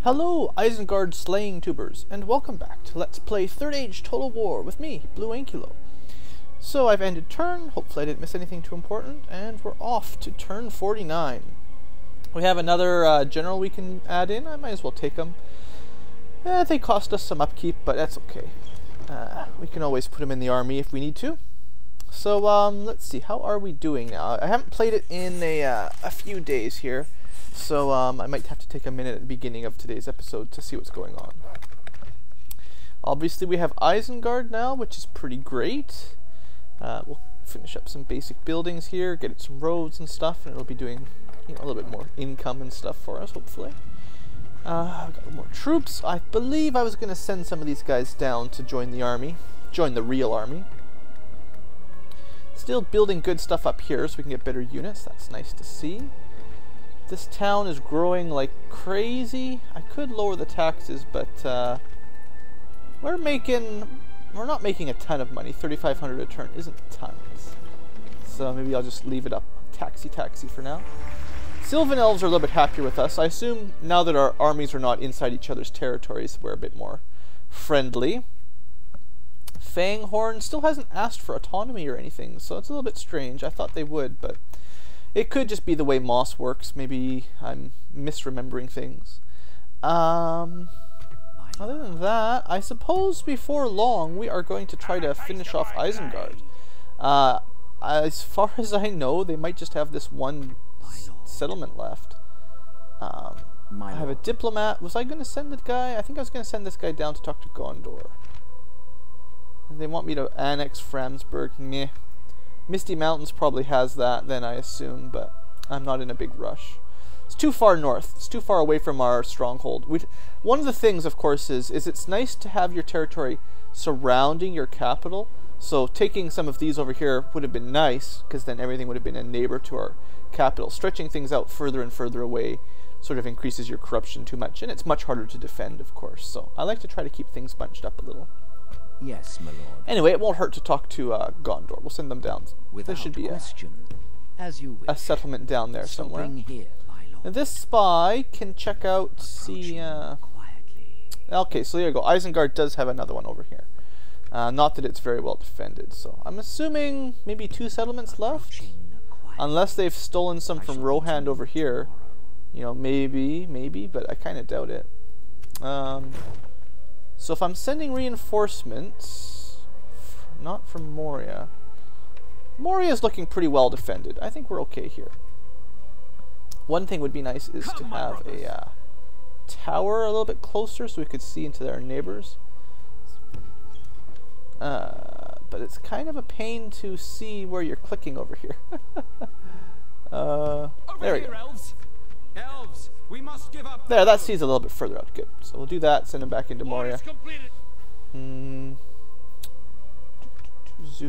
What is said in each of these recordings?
Hello, Isengard slaying tubers, and welcome back to Let's Play Third Age Total War with me, Blue Ankylo. So I've ended turn, hopefully I didn't miss anything too important, and we're off to turn 49. We have another general we can add in. I might as well take them. They cost us some upkeep, but that's okay. We can always put them in the army if we need to. So let's see, how are we doing now? I haven't played it in a few days here. So I might have to take a minute at the beginning of today's episode to see what's going on. Obviously we have Isengard now, which is pretty great. We'll finish up some basic buildings here, get it some roads and stuff, and it'll be doing a little bit more income and stuff for us, hopefully. I've got more troops. I believe I was going to send some of these guys down to join the army, join the real army. Still building good stuff up here so we can get better units. That's nice to see. This town is growing like crazy. I could lower the taxes, but we're not making a ton of money. 3,500 a turn isn't tons. So maybe I'll just leave it up taxi for now. Sylvan Elves are a little bit happier with us. I assume now that our armies are not inside each other's territories, we're a bit more friendly. Fanghorn still hasn't asked for autonomy or anything, so it's a little bit strange. I thought they would, but it could just be the way MOS works. Maybe I'm misremembering things. Other than that, I suppose before long we are going to try to finish off Isengard. As far as I know, they might just have this one settlement left. I have a diplomat. Was I going to send the guy? I think I was going to send this guy down to talk to Gondor. They want me to annex Framsburg. Meh. Misty Mountains probably has that then, I assume, but I'm not in a big rush. It's too far north. It's too far away from our stronghold. One of the things, of course, is it's nice to have your territory surrounding your capital. So taking some of these over here would have been nice, because then everything would have been a neighbor to our capital. Stretching things out further and further away sort of increases your corruption too much, and it's much harder to defend, of course. So I like to try to keep things bunched up a little. Yes, my lord. Anyway, it won't hurt to talk to Gondor. We'll send them down. There should be a settlement down there somewhere. Here, now this spy can check out, see... Okay, so there you go. Isengard does have another one over here. Not that it's very well defended, so I'm assuming maybe 2 settlements left? Unless they've stolen some from Rohan over here. You know, maybe, but I kind of doubt it. So if I'm sending reinforcements, not from Moria. Moria's looking pretty well defended. I think we're okay here. One thing would be nice is to have a tower a little bit closer so we could see into their neighbors. But it's kind of a pain to see where you're clicking over here. There we go. Elves, we must give up. There, that sees a little bit further out. Good. So we'll do that, send him back into Moria. Zoom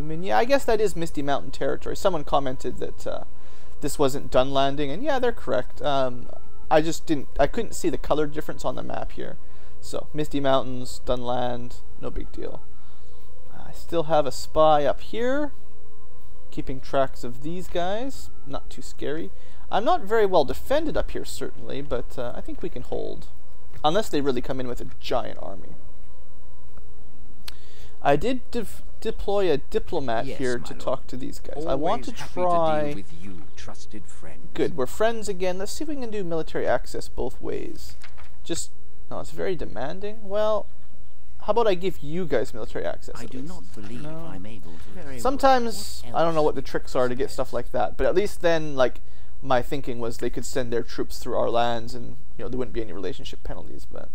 in. Yeah, I guess that is Misty Mountain territory. Someone commented that this wasn't Dunlanding, and yeah, they're correct. I couldn't see the color difference on the map here. So, Misty Mountains, Dunland, no big deal. I still have a spy up here, keeping tracks of these guys. Not too scary. I'm not very well defended up here, certainly, but I think we can hold. Unless they really come in with a giant army. I did deploy a diplomat here to talk to these guys. I want to try... deal with you, trusted friend. Good, we're friends again. Let's see if we can do military access both ways. No, it's very demanding. Well, how about I give you guys military access? I do not believe I'm able to. Sometimes, I don't know what the tricks are to get stuff like that, but at least then, like... My thinking was they could send their troops through our lands and, there wouldn't be any relationship penalties, but...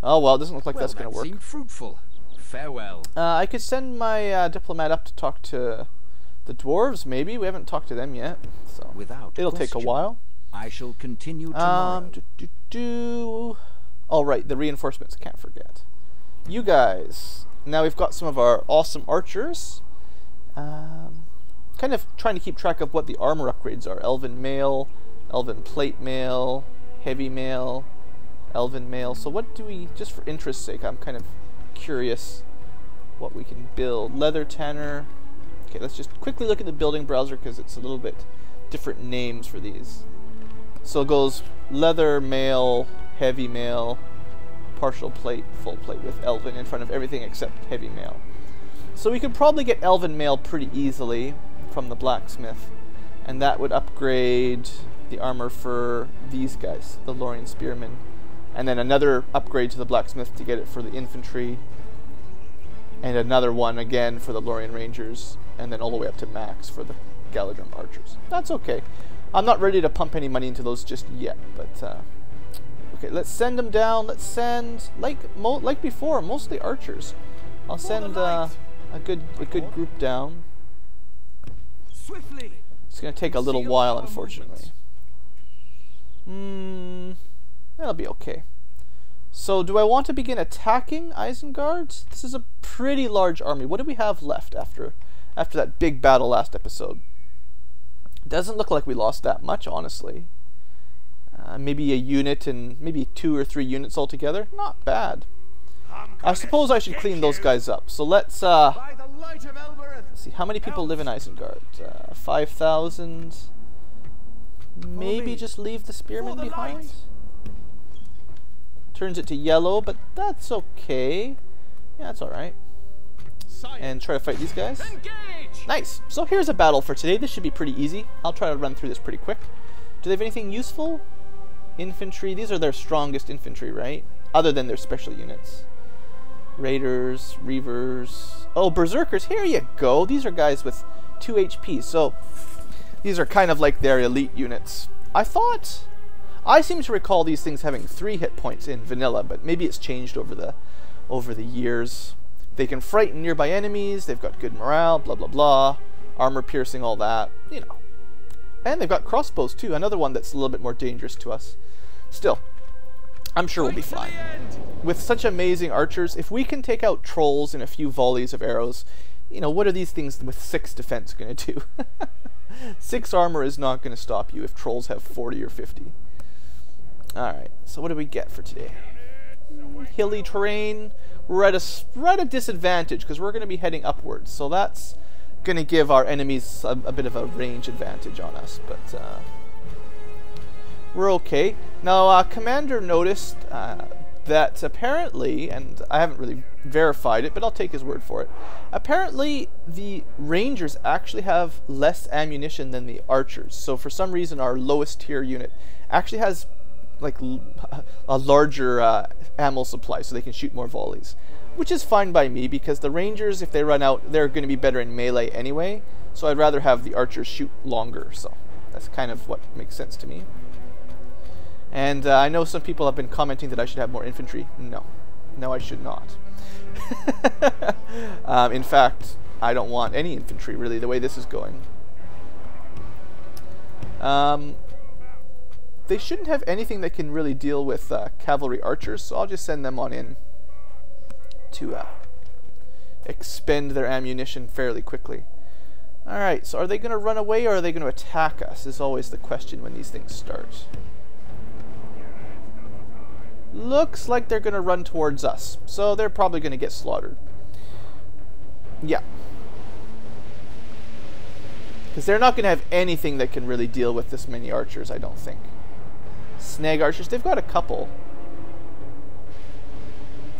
Oh well, it doesn't look like that's going to work. Seemed fruitful. Farewell. I could send my diplomat up to talk to the dwarves, maybe. We haven't talked to them yet, so it'll take a while. I shall continue tomorrow. Oh, right, the reinforcements, can't forget. You guys. Now we've got some of our awesome archers. Kind of trying to keep track of what the armor upgrades are. Elven mail, Elven plate mail, heavy mail, Elven mail. So what do we, just for interest's sake, I'm kind of curious what we can build. Leather tanner. Okay, let's just quickly look at the building browser because it's a little bit different names for these. So it goes leather, mail, heavy mail, partial plate, full plate with elven in front of everything except heavy mail. So we could probably get elven mail pretty easily from the blacksmith, and that would upgrade the armor for these guys, the Lorien spearmen, and then another upgrade to the blacksmith to get it for the infantry, and another one again for the Lorien rangers, and then all the way up to max for the Galadrim archers. That's okay. I'm not ready to pump any money into those just yet, but okay, let's send them down. Let's send like before, mostly archers. I'll send a good group down. Swiftly. It's gonna take a little while, unfortunately. That'll be okay. So, do I want to begin attacking Isengard? This is a pretty large army. What do we have left after that big battle last episode? Doesn't look like we lost that much, honestly. Maybe a unit and maybe 2 or 3 units altogether. Not bad. I suppose I should clean those guys up. So let's see, how many people live in Isengard? 5,000. Maybe just leave the spearmen behind. Turns it to yellow, but that's okay. Yeah, that's alright. And try to fight these guys. Nice. So here's a battle for today. This should be pretty easy. I'll try to run through this pretty quick. Do they have anything useful? Infantry. These are their strongest infantry, right? Other than their special units. Raiders, Reavers. Oh, Berserkers. Here you go. These are guys with 2 HP. So these are kind of like their elite units. I seem to recall these things having 3 hit points in vanilla, but maybe it's changed over the years. They can frighten nearby enemies, they've got good morale, blah blah blah, armor piercing, all that, you know. And they've got crossbows too, another one that's a little bit more dangerous to us. Still, I'm sure we'll be fine. With such amazing archers, if we can take out trolls in a few volleys of arrows, you know, what are these things with 6 defense going to do? 6 armor is not going to stop you if trolls have 40 or 50. Alright, so what do we get for today? Hilly terrain. We're at a disadvantage because we're going to be heading upwards, so that's going to give our enemies a bit of a range advantage on us, but we're okay. Now, Commander noticed that apparently, and I haven't really verified it, but I'll take his word for it, apparently the Rangers actually have less ammunition than the Archers, so for some reason our lowest tier unit actually has like a larger ammo supply, so they can shoot more volleys, which is fine by me because the Rangers, if they run out, they're going to be better in melee anyway, so I'd rather have the Archers shoot longer, so that's kind of what makes sense to me. And I know some people have been commenting that I should have more infantry. No, I should not. In fact, I don't want any infantry really the way this is going. They shouldn't have anything that can really deal with cavalry archers, so I'll just send them on in to expend their ammunition fairly quickly. Alright, so are they going to run away or are they going to attack us is always the question when these things start. Looks like they're going to run towards us, so they're probably going to get slaughtered. Yeah. Because they're not going to have anything that can really deal with this many archers, I don't think. Snag archers, they've got a couple.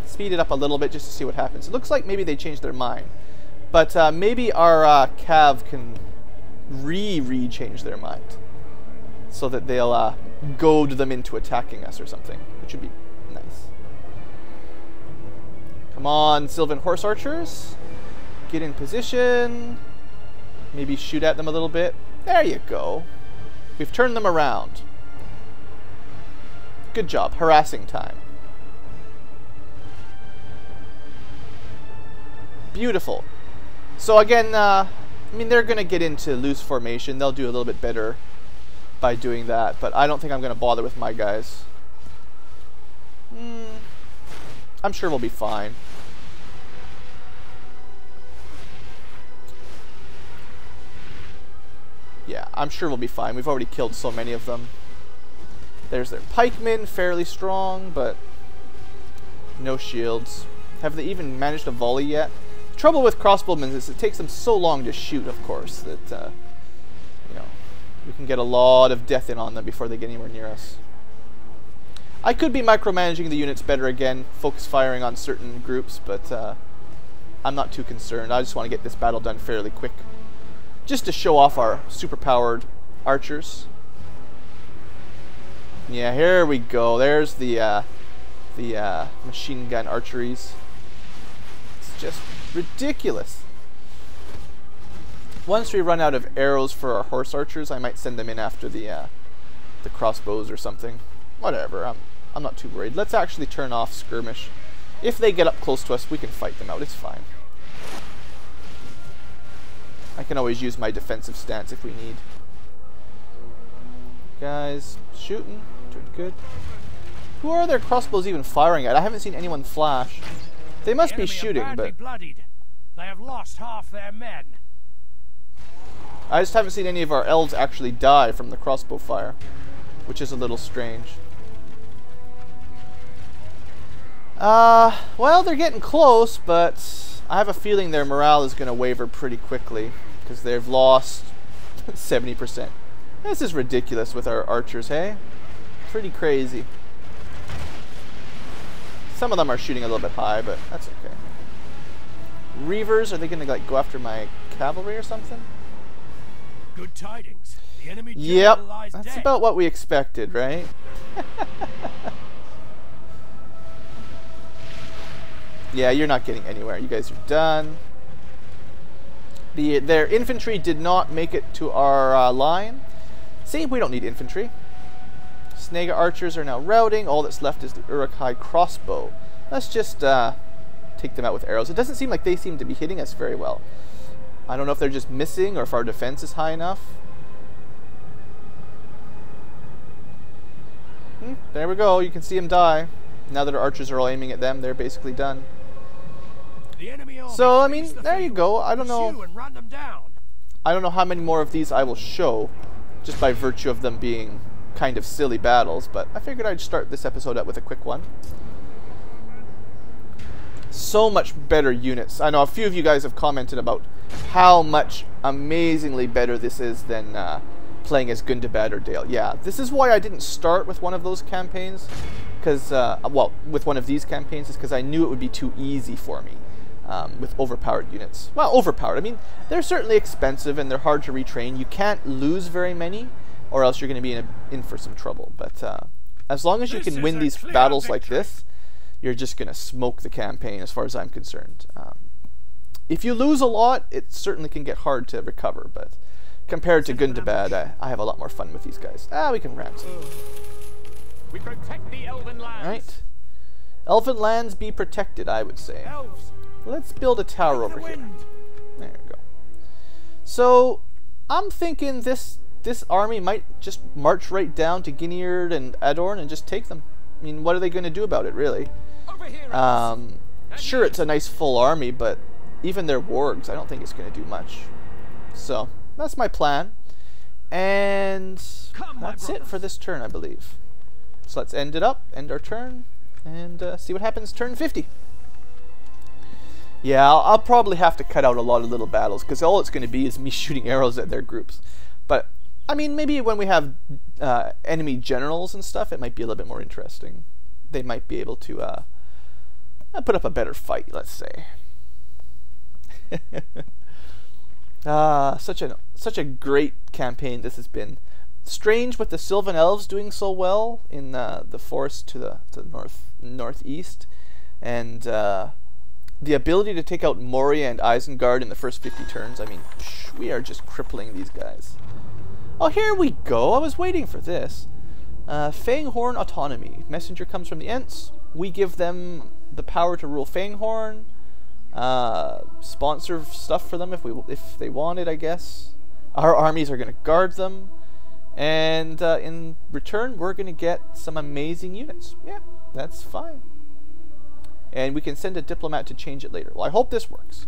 Speed it up a little bit just to see what happens. It looks like maybe they changed their mind. But maybe our cav can re-change their mind. So that they'll goad them into attacking us or something. Which would be nice. Come on, Sylvan Horse Archers. Get in position. Maybe shoot at them a little bit. There you go. We've turned them around. Good job. Harassing time. Beautiful. So again, I mean, they're going to get into loose formation. They'll do a little bit better by doing that, but I don't think I'm going to bother with my guys. I'm sure we'll be fine. Yeah, I'm sure we'll be fine. We've already killed so many of them. There's their pikemen, fairly strong, but no shields. Have they even managed to volley yet? The trouble with crossbowmen is it takes them so long to shoot, of course, that, you know, we can get a lot of death in on them before they get anywhere near us. I could be micromanaging the units better again, focus firing on certain groups, but I'm not too concerned. I just want to get this battle done fairly quick. Just to show off our super-powered archers. Yeah, here we go. There's the machine gun archeries. It's just ridiculous. Once we run out of arrows for our horse archers, I might send them in after the crossbows or something. Whatever, I'm not too worried. Let's actually turn off skirmish. If they get up close to us, we can fight them out. It's fine. I can always use my defensive stance if we need. Guys, shooting. Doing good. Who are their crossbows even firing at? I haven't seen anyone flash. They must be shooting, but bloodied. They have lost half their men. I just haven't seen any of our elves actually die from the crossbow fire, which is a little strange. Well, they're getting close, but I have a feeling their morale is going to waver pretty quickly because they've lost 70%. This is ridiculous with our archers, hey? Pretty crazy. Some of them are shooting a little bit high, but that's okay. Reavers, are they going to like go after my cavalry or something? Good tidings. The enemy yep, lies that's dead. about what we expected, right? Yeah, you're not getting anywhere. You guys are done. Their infantry did not make it to our line. See, we don't need infantry. Snega archers are now routing. All that's left is the Uruk-hai crossbow. Let's just take them out with arrows. It doesn't seem like they seem to be hitting us very well. I don't know if they're just missing or if our defense is high enough. There we go. You can see them die. Now that our archers are all aiming at them, they're basically done. So, I mean, there you go. I don't know. I don't know how many more of these I will show, just by virtue of them being kind of silly battles, but I figured I'd start this episode out with a quick one. So much better units. I know a few of you guys have commented about how much amazingly better this is than playing as Gundabad or Dale. Yeah, this is why I didn't start with one of those campaigns, because, well, with one of these campaigns, is because I knew it would be too easy for me. With overpowered units. Well, overpowered. I mean, they're certainly expensive and they're hard to retrain. You can't lose very many, or else you're going to be in for some trouble. But as long as you can win these battles like this, you're just going to smoke the campaign as far as I'm concerned. If you lose a lot, it certainly can get hard to recover, but compared to Gundabad, I have a lot more fun with these guys. We can ransom. We protect the Elven lands. Right? Elven lands be protected, I would say. Elves. Let's build a tower over here. There we go. So, I'm thinking this army might just march right down to Guinea and Adorn and just take them. I mean, what are they going to do about it, really? Over here, sure, it's a nice full army, but even their wargs, I don't think it's going to do much. So, that's my plan. And that's it for this turn, I believe. So let's end it up, end our turn, and see what happens turn 50. Yeah, I'll probably have to cut out a lot of little battles, because all it's going to be is me shooting arrows at their groups. But, I mean, maybe when we have enemy generals and stuff, it might be a little bit more interesting. They might be able to put up a better fight, let's say. Such a great campaign this has been. Strange with the Sylvan Elves doing so well in the forest to the northeast, and the ability to take out Lorien and Isengard in the first 50 turns. I mean, we are just crippling these guys. Oh, here we go. I was waiting for this. Fanghorn autonomy. Messenger comes from the Ents. We give them the power to rule Fanghorn. Sponsor stuff for them if they want it, I guess. Our armies are going to guard them. And in return, we're going to get some amazing units. Yeah, that's fine. And we can send a diplomat to change it later. Well, I hope this works.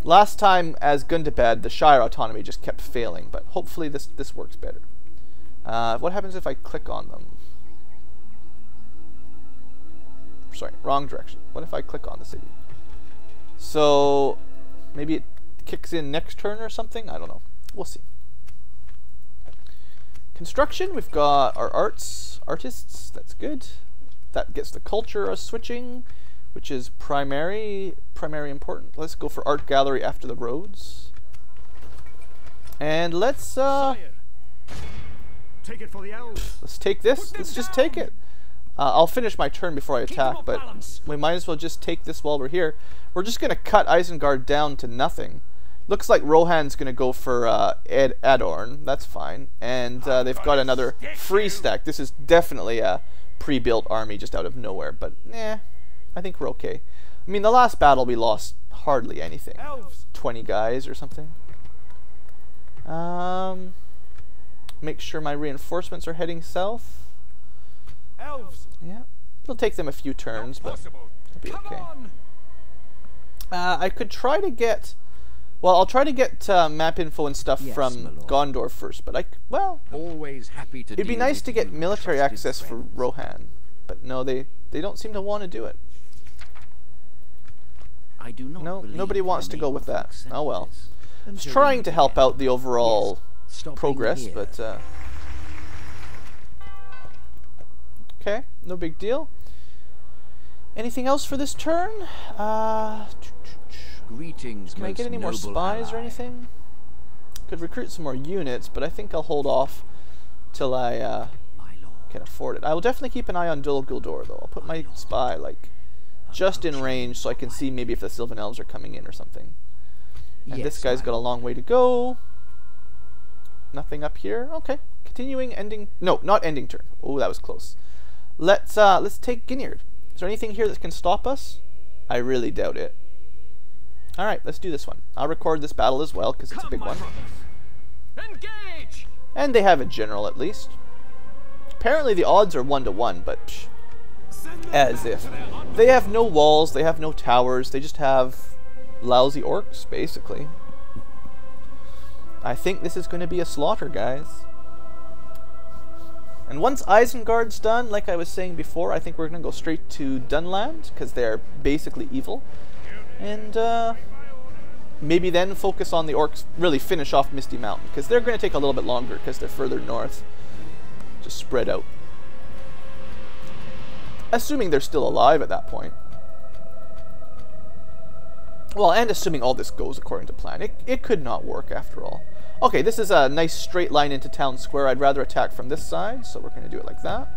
Last time, as Gundabad, the Shire autonomy just kept failing, but hopefully this works better. What happens if I click on them? Sorry, wrong direction. What if I click on the city? So, maybe it kicks in next turn or something? I don't know. We'll see. Construction, we've got our artists. That's good. That gets the culture switching, which is primary important. Let's go for art gallery after the roads. And let's Take it for the elves. let's take this. Let's just take it. I'll finish my turn before I attack, but we might as well just take this while we're here. We're just going to cut Isengard down to nothing. Looks like Rohan's going to go for Adorn. That's fine. And they've got another free stack. This is definitely a pre-built army just out of nowhere, but I think we're okay. I mean, the last battle we lost hardly anything. 20 guys or something. Make sure my reinforcements are heading south. Elves. Yeah, it'll take them a few turns, but it'll be okay. I could try to get... Well, I'll try to get map info and stuff from Gondor first, but always happy to it'd be deal nice with to get you, military trusted access for friends. Rohan. But no, they don't seem to want to do it. I do not No, believe nobody wants I'm to go able with to that. accept Oh well. this. I was Until trying we to meet help again. out the overall Stopping progress, here. but okay, no big deal. Anything else for this turn? Greetings, Can I get any more spies or anything? Could recruit some more units, but I think I'll hold off till I My lord. can afford it. I will definitely keep an eye on Dol Guldur, though. I'll put my spy like just in range so I can see maybe if the Sylvan Elves are coming in or something. And this guy's got a long way to go. Nothing up here. Okay, continuing, ending. No, not ending turn. Oh, that was close. Let's take Ginyard. Is there anything here that can stop us? I really doubt it. All right, let's do this one. I'll record this battle as well because it's a big one. Engage. And they have a general at least. Apparently the odds are 1-to-1, but psh, as if. They have no walls, they have no towers, they just have lousy orcs, basically. I think this is going to be a slaughter, guys. And once Isengard's done, like I was saying before, I think we're going to go straight to Dunland, because they're basically evil. And maybe then focus on the orcs, really finish off Misty Mountain, because they're going to take a little bit longer, because they're further north. Just spread out. Assuming they're still alive at that point. Well, and assuming all this goes according to plan. It could not work after all. Okay, this is a nice straight line into town square. I'd rather attack from this side, so we're going to do it like that.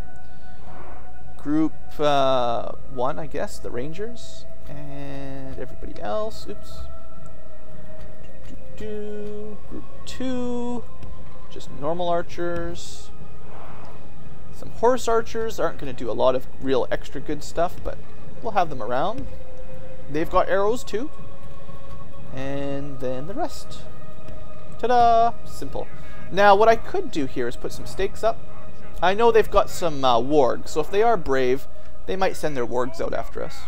Group 1, I guess, the Rangers. And everybody else. Oops. Group 2. Just normal archers. Some horse archers aren't going to do a lot of real extra good stuff, but we'll have them around. They've got arrows too. And then the rest. Ta-da! Simple. Now, what I could do here is put some stakes up. I know they've got some wargs, so if they are brave, they might send their wargs out after us.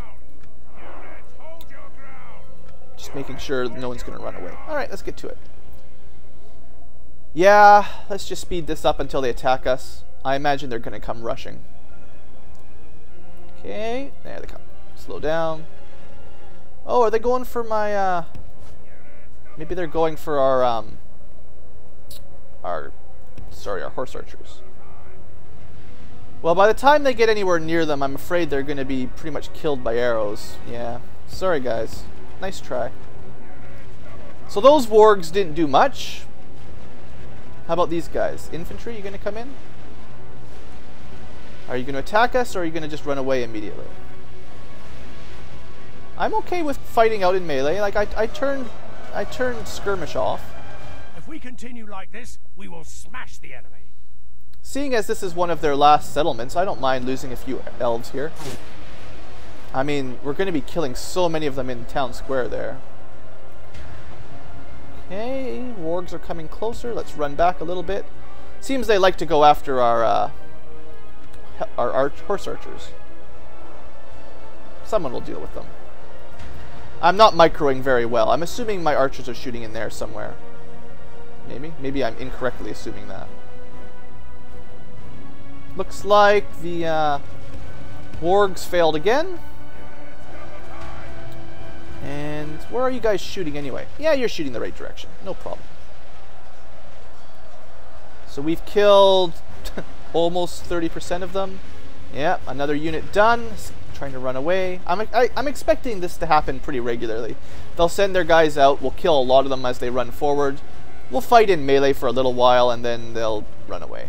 Just making sure no one's going to run away. Alright, let's get to it. Yeah, let's just speed this up until they attack us. I imagine they're going to come rushing. Okay, there they come. Slow down. Oh, are they going for my, maybe they're going for our horse archers. Well, by the time they get anywhere near them, I'm afraid they're going to be pretty much killed by arrows. Yeah, sorry guys. Nice try. So those wargs didn't do much. How about these guys? Infantry, you going to come in? Are you going to attack us, or are you going to just run away immediately? I'm okay with fighting out in melee. Like I turned skirmish off. If we continue like this, we will smash the enemy. Seeing as this is one of their last settlements, I don't mind losing a few elves here. I mean, we're going to be killing so many of them in town square there. Okay, wargs are coming closer. Let's run back a little bit. Seems they like to go after our horse archers. Someone will deal with them. I'm not microing very well. I'm assuming my archers are shooting in there somewhere. Maybe I'm incorrectly assuming that. Looks like the wargs failed again. And where are you guys shooting anyway? Yeah, you're shooting the right direction. No problem. So we've killed almost 30% of them. Yeah, another unit done. Trying to run away. I'm expecting this to happen pretty regularly. They'll send their guys out. We'll kill a lot of them as they run forward. We'll fight in melee for a little while, and then they'll run away.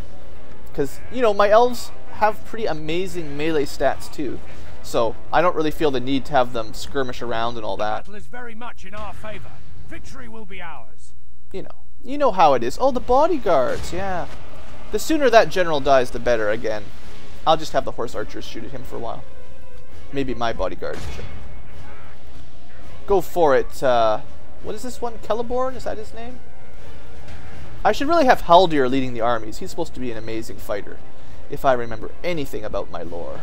Because, you know, my elves have pretty amazing melee stats too. So I don't really feel the need to have them skirmish around and all that. Battle is very much in our favor. Victory will be ours. You know how it is. Oh, the bodyguards, yeah. The sooner that general dies, the better. Again, I'll just have the horse archers shoot at him for a while. Maybe my bodyguard. Sure. Go for it. What is this one? Celeborn? Is that his name? I should really have Haldir leading the armies. He's supposed to be an amazing fighter, if I remember anything about my lore.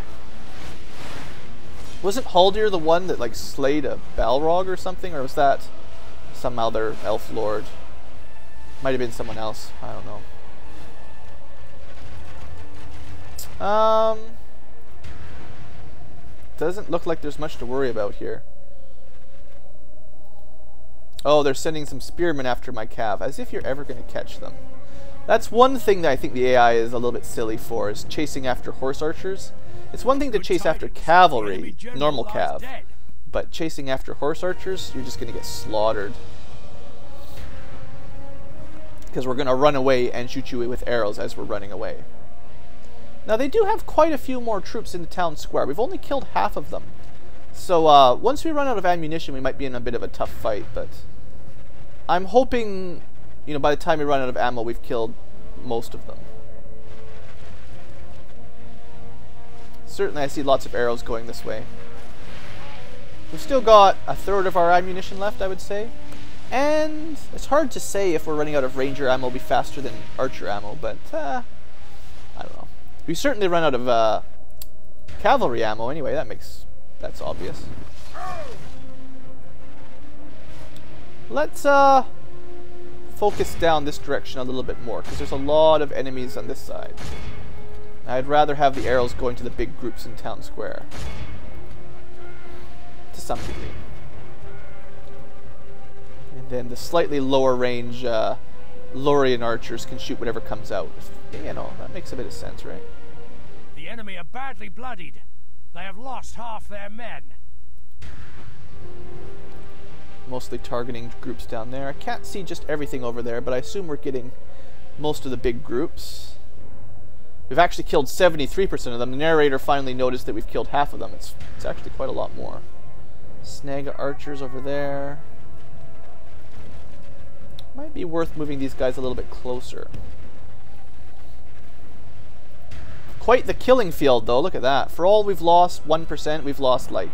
Wasn't Haldir the one that like slayed a Balrog or something, or was that some other elf lord? Might have been someone else. I don't know. Doesn't look like there's much to worry about here. Oh, they're sending some spearmen after my cav, as if you're ever going to catch them. That's one thing that I think the AI is a little bit silly for, is chasing after horse archers. It's one thing to chase after cavalry, normal cav, but chasing after horse archers, you're just going to get slaughtered. Because we're going to run away and shoot you with arrows as we're running away. Now, they do have quite a few more troops in the town square. We've only killed half of them. So, once we run out of ammunition, we might be in a bit of a tough fight, but I'm hoping, you know, by the time we run out of ammo, we've killed most of them. Certainly, I see lots of arrows going this way. We've still got a third of our ammunition left, I would say. And it's hard to say if we're running out of ranger ammo will be faster than archer ammo, but I don't know. We certainly run out of cavalry ammo anyway. That's obvious. Let's focus down this direction a little bit more, because there's a lot of enemies on this side. I'd rather have the arrows going to the big groups in town square. To some degree. And then the slightly lower range Lorien archers can shoot whatever comes out. You know, that makes a bit of sense, right? The enemy are badly bloodied. They have lost half their men. Mostly targeting groups down there. I can't see just everything over there, but I assume we're getting most of the big groups. We've actually killed 73% of them. The narrator finally noticed that we've killed half of them. It's actually quite a lot more. Snag archers over there. Might be worth moving these guys a little bit closer. Quite the killing field, though. Look at that. For all we've lost 1%, we've lost, like,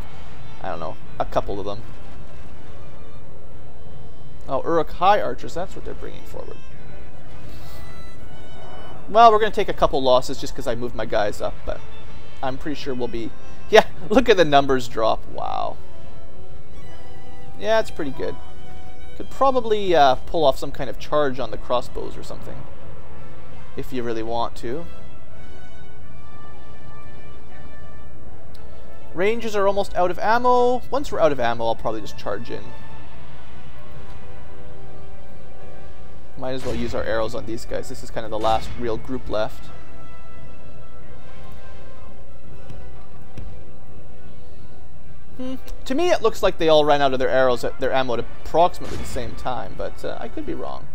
I don't know, a couple of them. Oh, Uruk-hai archers. That's what they're bringing forward. Well, we're going to take a couple losses just because I moved my guys up, but I'm pretty sure we'll be... Yeah, look at the numbers drop. Wow. Yeah, it's pretty good. Could probably pull off some kind of charge on the crossbows or something, if you really want to. Rangers are almost out of ammo. Once we're out of ammo, I'll probably just charge in. Might as well use our arrows on these guys. This is kind of the last real group left. To me, it looks like they all ran out of their arrows at their ammo at approximately the same time, but I could be wrong.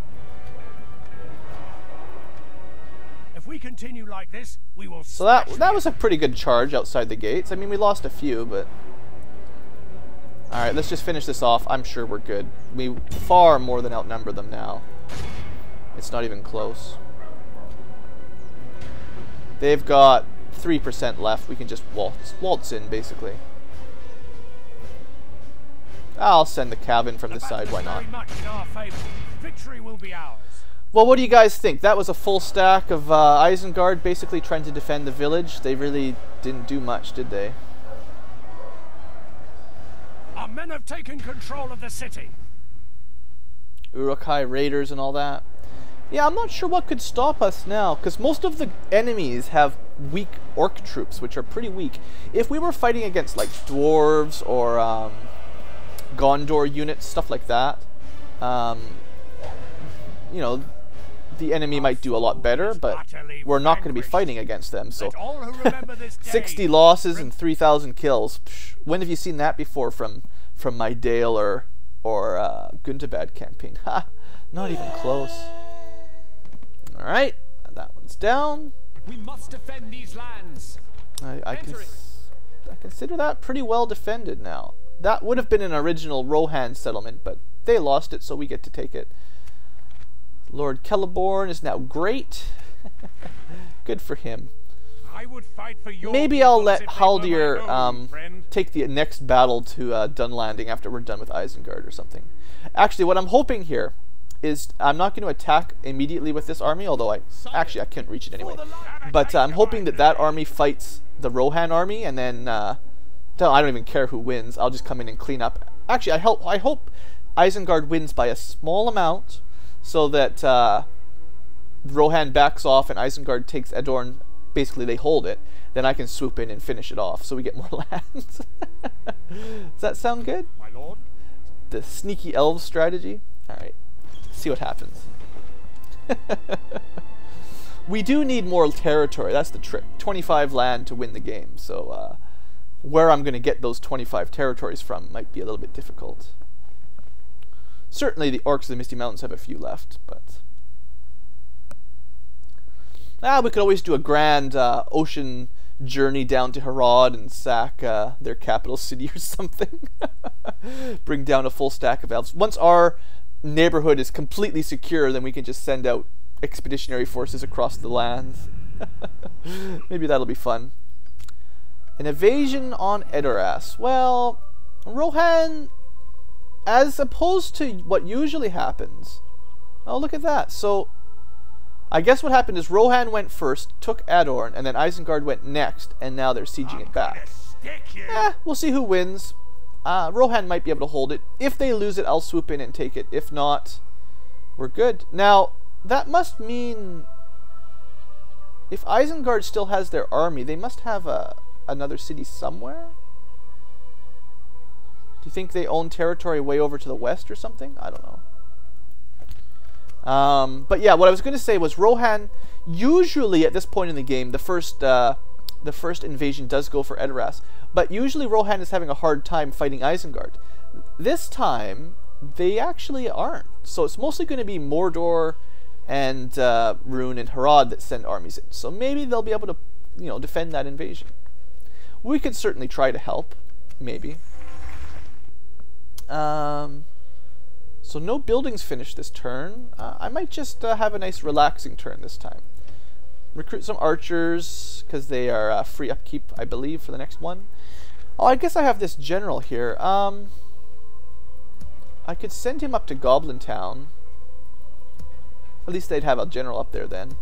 If we continue like this, we will. So that was a pretty good charge outside the gates. I mean, we lost a few, but all right, let's just finish this off. I'm sure we're good. We far more than outnumber them now. It's not even close. They've got 3% left. We can just waltz in, basically. I'll send the cav in from this side. Why not? Victory will be ours. Well, what do you guys think? That was a full stack of Isengard basically trying to defend the village. They really didn't do much, did they? Our men have taken control of the city. Uruk-hai raiders and all that. Yeah, I'm not sure what could stop us now, because most of the enemies have weak orc troops, which are pretty weak. If we were fighting against, like, dwarves or Gondor units, stuff like that, you know, the enemy might do a lot better, but we're not going to be fighting against them. So 60 losses and 3,000 kills. Psh, when have you seen that before from my Dale or Guntabad campaign? Ha! Not even close. All right, that one's down. We must defend these lands. I consider that pretty well defended now. That would have been an original Rohan settlement, but they lost it, so we get to take it. Lord Celeborn is now great. Good for him. I would fight for your Maybe I'll let people if they Haldir were my own, friend. take the next battle to Dunlanding after we're done with Isengard or something. Actually, what I'm hoping here is I'm not going to attack immediately with this army, although I couldn't reach it anyway. But I'm hoping that army fights the Rohan army, and then I don't even care who wins. I'll just come in and clean up. Actually, I hope Isengard wins by a small amount, so that Rohan backs off and Isengard takes Adorn. Basically, they hold it. Then I can swoop in and finish it off, so we get more lands. Does that sound good? My lord. The sneaky elves strategy. All right, see what happens. We do need more territory. That's the trick. 25 land to win the game. So where I'm going to get those 25 territories from might be a little bit difficult. Certainly the Orcs of the Misty Mountains have a few left, but we could always do a grand ocean journey down to Harad and sack their capital city or something. Bring down a full stack of elves. Once our neighborhood is completely secure, then we can just send out expeditionary forces across the lands. Maybe that'll be fun. An invasion on Edoras. Well, Rohan, as opposed to what usually happens. Oh, look at that. So I guess what happened is Rohan went first, took Adorn, and then Isengard went next, and now they're sieging it back. We'll see who wins. Rohan might be able to hold it. If they lose it, I'll swoop in and take it. If not, we're good. Now, that must mean if Isengard still has their army, they must have another city somewhere? Do you think they own territory way over to the west or something? I don't know. But yeah, what I was going to say was Rohan, usually at this point in the game, the first invasion does go for Edoras, but usually Rohan is having a hard time fighting Isengard. This time, they actually aren't. So it's mostly going to be Mordor and Rune and Harad that send armies in. So maybe they'll be able to, defend that invasion. We could certainly try to help, maybe. So no buildings finished this turn. I might just have a nice relaxing turn this time. Recruit some archers, because they are free upkeep, I believe, for the next one. Oh, I guess I have this general here. I could send him up to Goblin Town. At least they'd have a general up there then.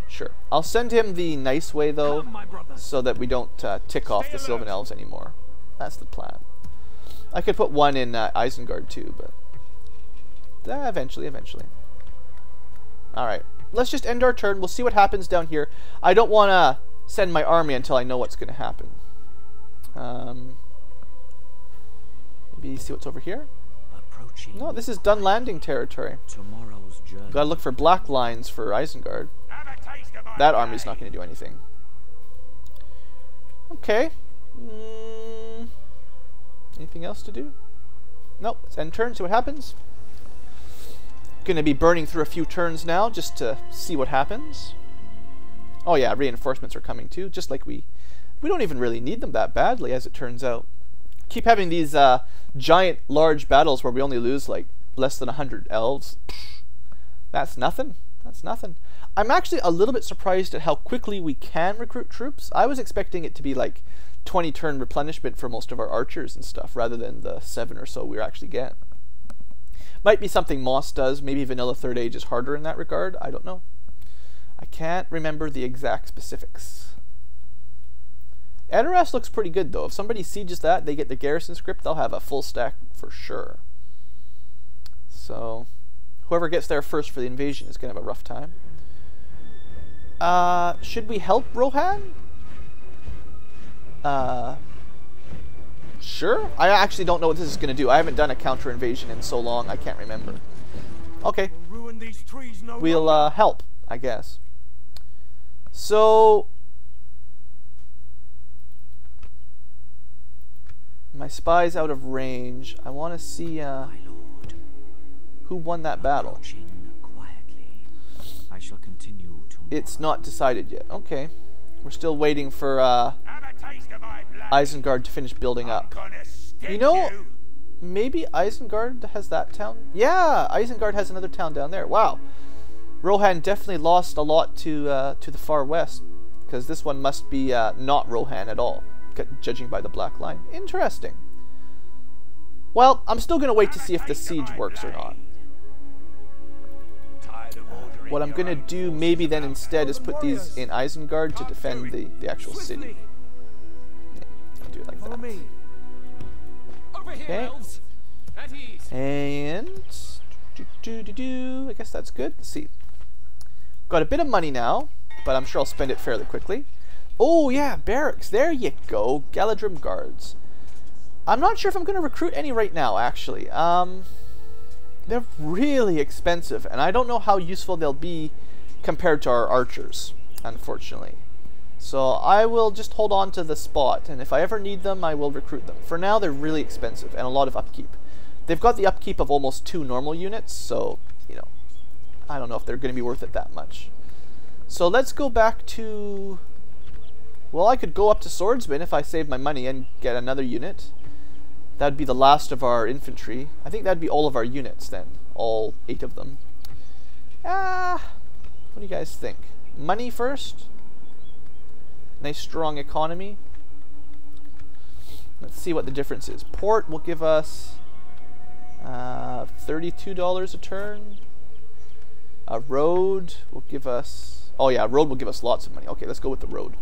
Sure. I'll send him the nice way, though, so that we don't tick off the Sylvan Elves anymore. That's the plan. I could put one in Isengard, too, but eventually. Alright, let's just end our turn. We'll see what happens down here. I don't want to send my army until I know what's going to happen. Maybe see what's over here? No, this is Dunlanding territory. Tomorrow's journey. Gotta look for black lines for Isengard. That army's not going to do anything. Okay. Anything else to do? Nope. Let's end turn, see what happens. Gonna be burning through a few turns now just to see what happens. Oh yeah, reinforcements are coming too, just like we don't even really need them that badly, as it turns out. Keep having these giant, large battles where we only lose like less than 100 elves. That's nothing. That's nothing. I'm actually a little bit surprised at how quickly we can recruit troops. I was expecting it to be like 20 turn replenishment for most of our archers and stuff, rather than the 7 or so we actually get. Might be something MOS does. Maybe Vanilla Third Age is harder in that regard. I don't know. I can't remember the exact specifics. Edoras looks pretty good, though. If somebody sieges that, they get the garrison script, they'll have a full stack for sure. So, whoever gets there first for the invasion is going to have a rough time. Should we help Rohan? Sure. I actually don't know what this is going to do. I haven't done a counter invasion in so long, I can't remember. Okay. when these trees no we'll longer... help, I guess. So my spy's out of range. I want to see My lord, who won that battle. approaching quietly. I shall continue to. It's not decided yet. Okay. We're still waiting for Have a taste of my blood. Isengard to finish building up. Gonna stick You know, maybe Isengard has that town? Yeah, Isengard has another town down there. Wow. Rohan definitely lost a lot to the far west, because this one must be not Rohan at all, judging by the black line. Interesting. Well, I'm still going to wait to see if the siege works or not. What I'm going to do maybe then instead is put these in Isengard to defend the actual city. Yeah, I'll do it like that. Okay. And I guess that's good. Let's see. Got a bit of money now, but I'm sure I'll spend it fairly quickly. Oh yeah, barracks. There you go. Galadrim guards. I'm not sure if I'm going to recruit any right now, actually. They're really expensive, and I don't know how useful they'll be compared to our archers, unfortunately. So I will just hold on to the spot, and if I ever need them, I will recruit them. For now, they're really expensive, and a lot of upkeep. They've got the upkeep of almost 2 normal units, so, you know, I don't know if they're going to be worth it that much. So let's go back to... Well, I could go up to Swordsman if I save my money and get another unit. That'd be the last of our infantry. I think that'd be all of our units then. All 8 of them. What do you guys think? Money first? Nice strong economy. Let's see what the difference is. Port will give us $32 a turn. A road will give us... Oh yeah, road will give us lots of money. Okay, let's go with the road.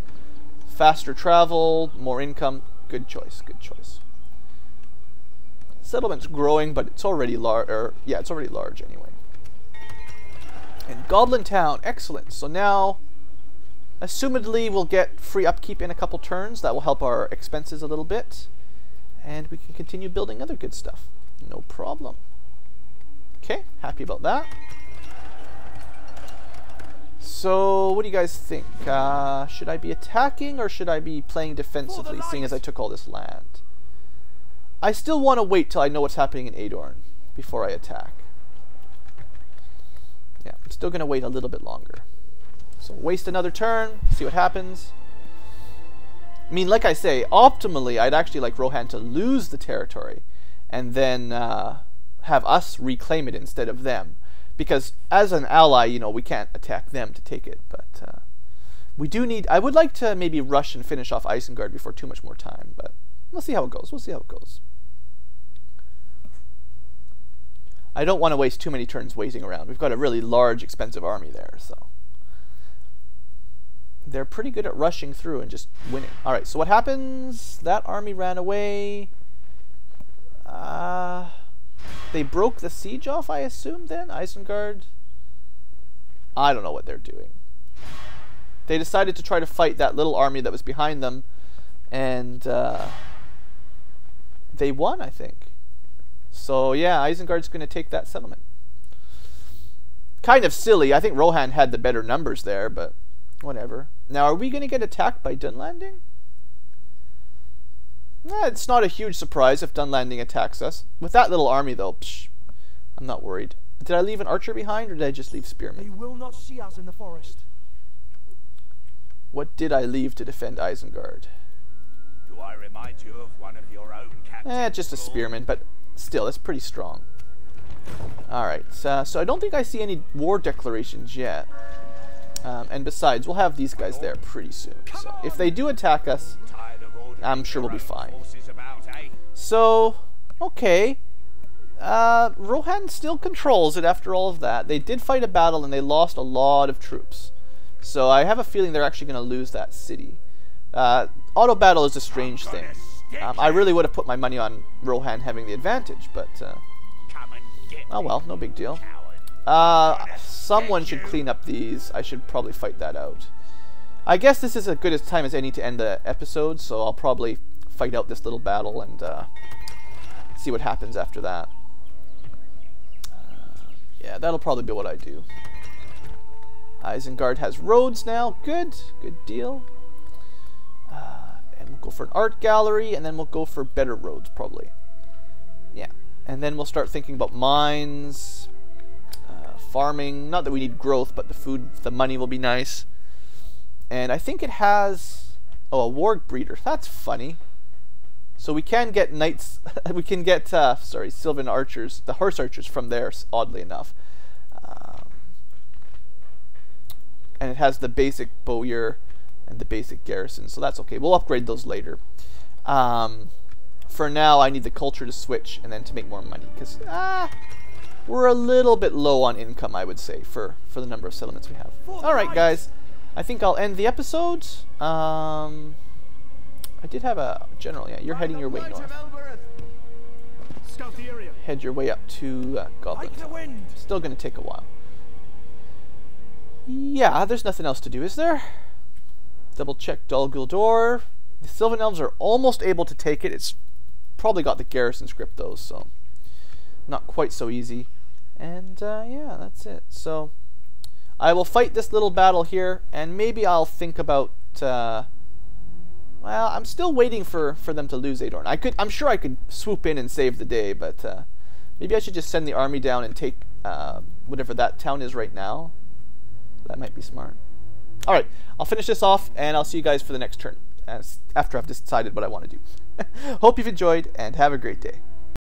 Faster travel, more income. Good choice, good choice. Settlement's growing, but it's already large. Yeah, it's already large anyway. And Goblin Town, excellent. So now, assumedly, we'll get free upkeep in a couple turns. That will help our expenses a little bit, and we can continue building other good stuff. No problem. Okay, happy about that. So, what do you guys think? Should I be attacking or should I be playing defensively, seeing as I took all this land? I still want to wait till I know what's happening in Adorn before I attack. Yeah, I'm still going to wait a little bit longer. So waste another turn, see what happens. I mean, like I say, optimally, I'd actually like Rohan to lose the territory and then have us reclaim it instead of them. Because as an ally, you know, we can't attack them to take it. But we do need... I would like to maybe rush and finish off Isengard before too much more time. But we'll see how it goes. We'll see how it goes. I don't want to waste too many turns waiting around. We've got a really large, expensive army there, so... They're pretty good at rushing through and just winning. Alright, so what happens? That army ran away. They broke the siege off, I assume, then? Isengard? I don't know what they're doing. They decided to try to fight that little army that was behind them, and they won, I think. So, yeah, Isengard's going to take that settlement. Kind of silly. I think Rohan had the better numbers there, but whatever. Now, are we going to get attacked by Dunlanding? It's not a huge surprise if Dunlanding attacks us. With that little army, though, psh, I'm not worried. Did I leave an archer behind, or did I just leave spearmen? They will not see us in the forest. What did I leave to defend Isengard? Do I remind you of one of your own captains? Just a spearman, but still, it's pretty strong. Alright, so I don't think I see any war declarations yet. And besides, we'll have these guys there pretty soon. So if they do attack us, I'm sure we'll be fine. So, okay. Rohan still controls it after all of that. They did fight a battle and they lost a lot of troops. So I have a feeling they're actually going to lose that city. Auto battle is a strange thing. I really would have put my money on Rohan having the advantage, but oh well, no big deal. Someone should clean up these. I should probably fight that out. I guess this is as good a time as any to end the episode, so I'll probably fight out this little battle and see what happens after that. Yeah, that'll probably be what I do. Isengard has roads now. Good. Good deal. And we'll go for an art gallery, and then we'll go for better roads, probably. Yeah. And then we'll start thinking about mines, farming. Not that we need growth, but the food, the money will be nice. And I think it has... Oh, a warg breeder. That's funny. So we can get knights... we can get, sorry, Sylvan archers, the horse archers from there, oddly enough. And it has the basic bowyer and the basic garrison, so that's okay. We'll upgrade those later. For now, I need the culture to switch and then to make more money, because we're a little bit low on income, I would say, for the number of settlements we have. Alright, guys. I think I'll end the episode. I did have a general. Yeah, you're heading your way north. Head your way up to Goblin Town. Still going to take a while. Yeah, there's nothing else to do, is there? Double check Dol Guldur. The Sylvan Elves are almost able to take it. It's probably got the garrison script, though, so not quite so easy. And yeah, that's it. So I will fight this little battle here, and maybe I'll think about... well, I'm still waiting for them to lose Adorn. I'm sure I could swoop in and save the day, but maybe I should just send the army down and take whatever that town is right now. That might be smart. Alright, I'll finish this off, and I'll see you guys for the next turn, after I've decided what I want to do. Hope you've enjoyed, and have a great day.